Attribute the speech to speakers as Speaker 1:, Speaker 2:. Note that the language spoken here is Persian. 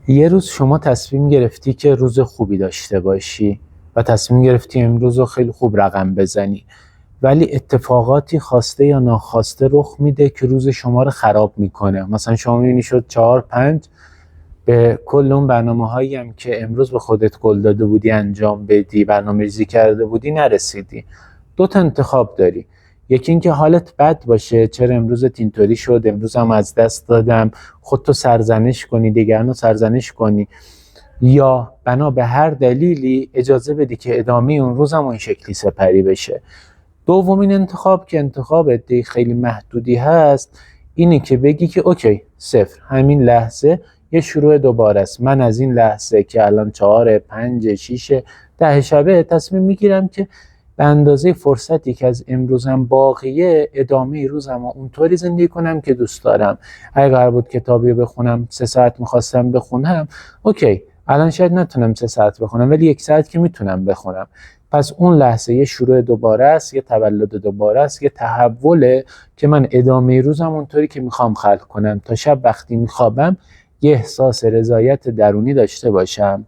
Speaker 1: یه روز شما تصمیم گرفتی که روز خوبی داشته باشی و تصمیم گرفتی امروز رو خیلی خوب رقم بزنی، ولی اتفاقاتی خواسته یا ناخواسته رخ میده که روز شما رو خراب میکنه. مثلا شما میبینی شد 4-5 به کل اون برنامه‌هایی هم که امروز به خودت قول داده بودی انجام بدی، برنامه‌ریزی کرده بودی، نرسیدی. دو تا انتخاب داری: یکی اینکه حالت بد باشه، چرا امروزت اینطوری شد، امروزم از دست دادم، خودتو سرزنش کنی، دیگرانو سرزنش کنی، یا بنا به هر دلیلی اجازه بدی که ادامه اون روزم اون شکلی سپری بشه. دومین انتخاب که انتخاب عده خیلی محدودی هست، اینه که بگی که اوکی، صفر، همین لحظه یه شروع دوباره است. من از این لحظه که الان 4، 5، 6، 10 شبه تصمیم میگیرم که به اندازه فرصتی که از امروزم باقیه ادامه روزم و اونطوری زندگی کنم که دوست دارم. اگه قرار بود کتابی بخونم 3 ساعت میخواستم بخونم، اوکی، الان شاید نتونم 3 ساعت بخونم، ولی 1 ساعت که میتونم بخونم. پس اون لحظه یه شروع دوباره است، یه تولد دوباره است، یه تحوله که من ادامه روزم اونطوری که میخوام خلق کنم تا شب وقتی میخوابم یه احساس رضایت درونی داشته باشم.